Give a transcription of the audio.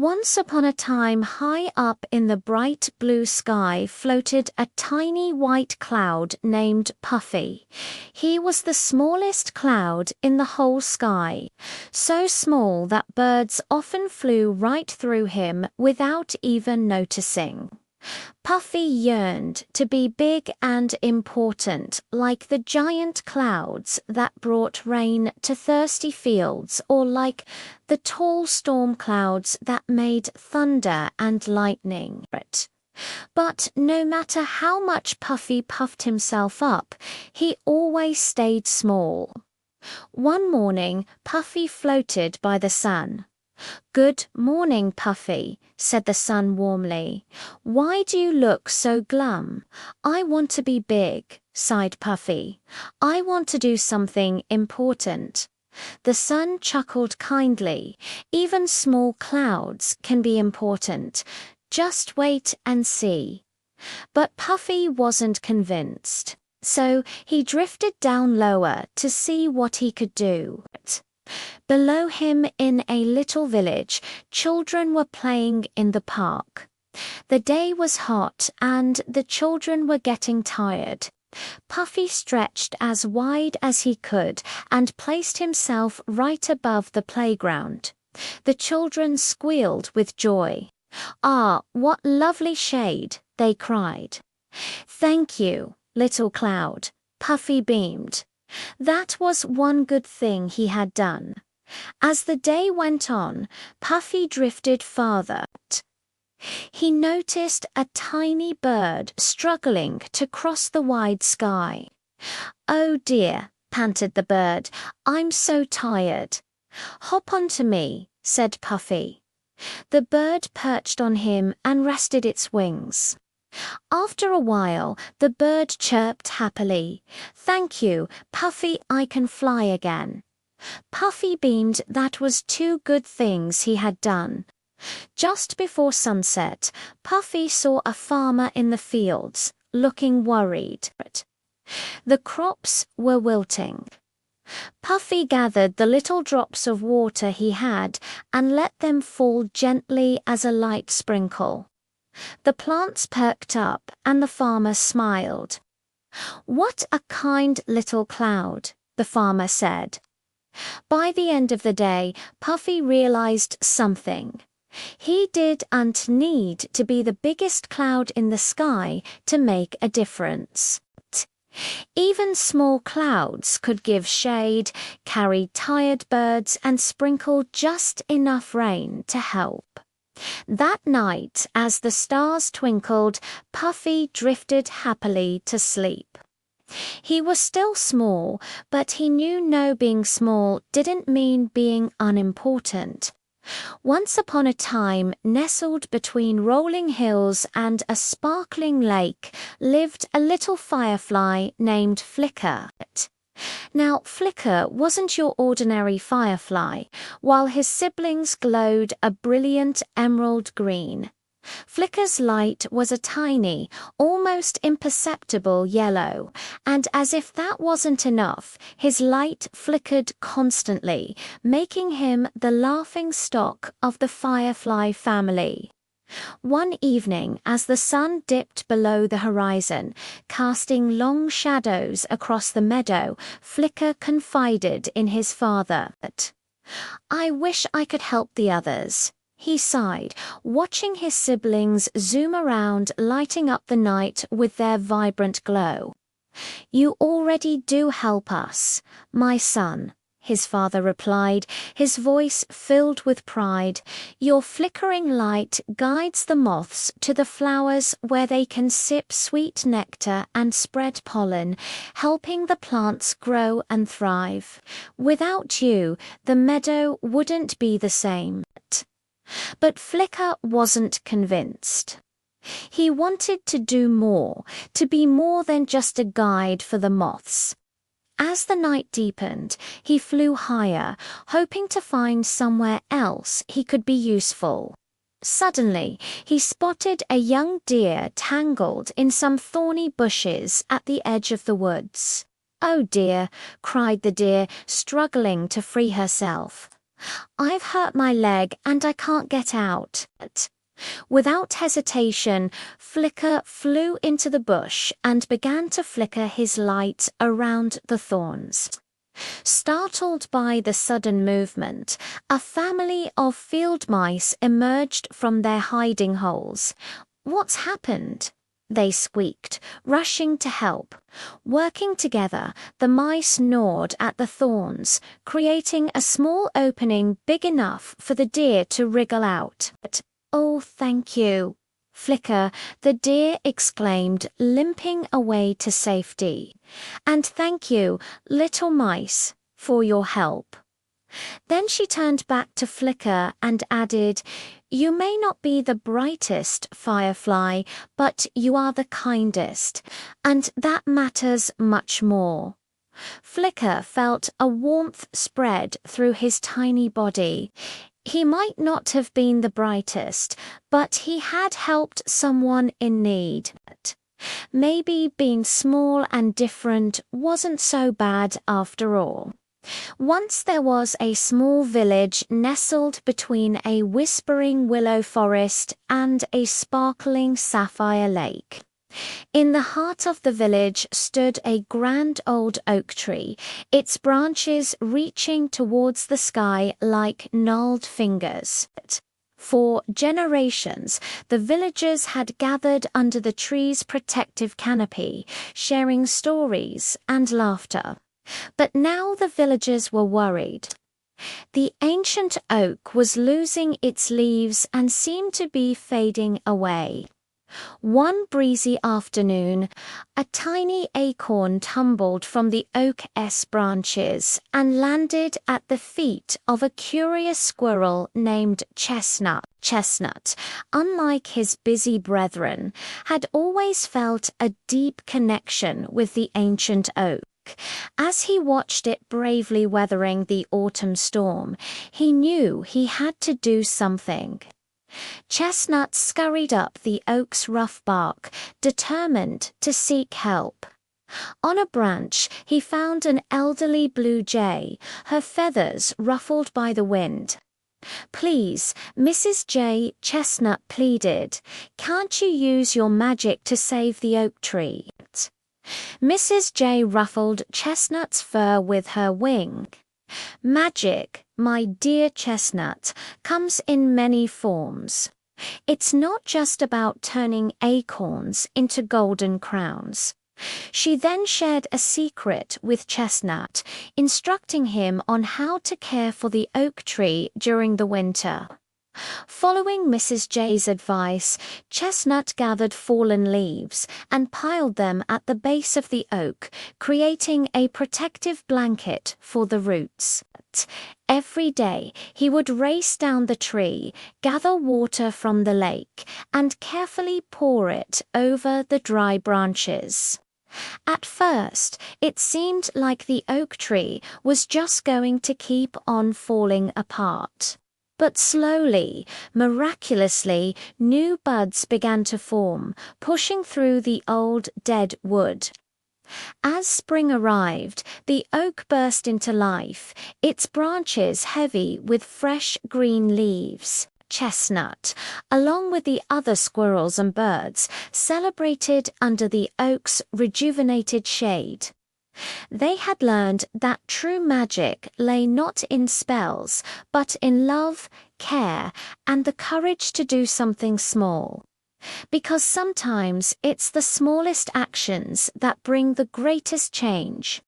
Once upon a time, high up in the bright blue sky floated a tiny white cloud named Puffy. He was the smallest cloud in the whole sky, so small that birds often flew right through him without even noticing. Puffy yearned to be big and important, like the giant clouds that brought rain to thirsty fields, or like the tall storm clouds that made thunder and lightning. But no matter how much Puffy puffed himself up, he always stayed small. One morning, Puffy floated by the sun. "Good morning, Puffy," said the sun warmly. "Why do you look so glum?" "I want to be big," sighed Puffy. "I want to do something important." The sun chuckled kindly. "Even small clouds can be important. Just wait and see." But Puffy wasn't convinced, so he drifted down lower to see what he could do. Below him, in a little village, children were playing in the park. The day was hot and the children were getting tired. Puffy stretched as wide as he could and placed himself right above the playground. The children squealed with joy. "Ah, what lovely shade!" they cried. "Thank you, little cloud," Puffy beamed. That was one good thing he had done. As the day went on, Puffy drifted farther. He noticed a tiny bird struggling to cross the wide sky. "Oh dear," panted the bird, "I'm so tired." "Hop onto me," said Puffy. The bird perched on him and rested its wings. After a while, the bird chirped happily. "Thank you, Puffy, I can fly again." Puffy beamed. That was two good things he had done. Just before sunset, Puffy saw a farmer in the fields, looking worried. The crops were wilting. Puffy gathered the little drops of water he had and let them fall gently as a light sprinkle. The plants perked up and the farmer smiled. "What a kind little cloud," the farmer said. By the end of the day, Puffy realized something. He didn't need to be the biggest cloud in the sky to make a difference. Even small clouds could give shade, carry tired birds, and sprinkle just enough rain to help. That night, as the stars twinkled, Puffy drifted happily to sleep. He was still small, but he knew being small didn't mean being unimportant. Once upon a time, nestled between rolling hills and a sparkling lake, lived a little firefly named Flicker. Now, Flicker wasn't your ordinary firefly. While his siblings glowed a brilliant emerald green, Flicker's light was a tiny, almost imperceptible yellow, and as if that wasn't enough, his light flickered constantly, making him the laughing stock of the firefly family. One evening, as the sun dipped below the horizon, casting long shadows across the meadow, Flicker confided in his father. "I wish I could help the others," he sighed, watching his siblings zoom around, lighting up the night with their vibrant glow. "You already do help us, my son," his father replied, his voice filled with pride. "Your flickering light guides the moths to the flowers where they can sip sweet nectar and spread pollen, helping the plants grow and thrive. Without you, the meadow wouldn't be the same." But Flicker wasn't convinced. He wanted to do more, to be more than just a guide for the moths. As the night deepened, he flew higher, hoping to find somewhere else he could be useful. Suddenly, he spotted a young deer tangled in some thorny bushes at the edge of the woods. "Oh dear," cried the deer, struggling to free herself. I've hurt my leg and I can't get out. Without hesitation, Flicker flew into the bush and began to flicker his light around the thorns. Startled by the sudden movement, a family of field mice emerged from their hiding holes. "What's happened?" they squeaked, rushing to help. Working together, the mice gnawed at the thorns, creating a small opening big enough for the deer to wriggle out. "Oh, thank you, Flicker," the deer exclaimed, limping away to safety. "And thank you, little mice, for your help." Then she turned back to Flicker and added, "You may not be the brightest firefly, but you are the kindest, and that matters much more." Flicker felt a warmth spread through his tiny body. He might not have been the brightest, but he had helped someone in need. Maybe being small and different wasn't so bad after all. Once there was a small village nestled between a whispering willow forest and a sparkling sapphire lake. In the heart of the village stood a grand old oak tree, its branches reaching towards the sky like gnarled fingers. For generations, the villagers had gathered under the tree's protective canopy, sharing stories and laughter. But now the villagers were worried. The ancient oak was losing its leaves and seemed to be fading away. One breezy afternoon, a tiny acorn tumbled from the oak's branches and landed at the feet of a curious squirrel named Chestnut. Chestnut, unlike his busy brethren, had always felt a deep connection with the ancient oak. As he watched it bravely weathering the autumn storm, he knew he had to do something. Chestnut scurried up the oak's rough bark, determined to seek help. On a branch, he found an elderly blue jay, her feathers ruffled by the wind. "Please, Mrs. Jay," Chestnut pleaded, "can't you use your magic to save the oak tree?" Mrs. Jay ruffled Chestnut's fur with her wing. "Magic, my dear Chestnut, comes in many forms. It's not just about turning acorns into golden crowns." She then shared a secret with Chestnut, instructing him on how to care for the oak tree during the winter. Following Mrs. Jay's advice, Chestnut gathered fallen leaves and piled them at the base of the oak, creating a protective blanket for the roots. Every day, he would race down the tree, gather water from the lake, and carefully pour it over the dry branches. At first, it seemed like the oak tree was just going to keep on falling apart. But slowly, miraculously, new buds began to form, pushing through the old, dead wood. As spring arrived, the oak burst into life, its branches heavy with fresh green leaves. Chestnut, along with the other squirrels and birds, celebrated under the oak's rejuvenated shade. They had learned that true magic lay not in spells, but in love, care, and the courage to do something small. Because sometimes it's the smallest actions that bring the greatest change.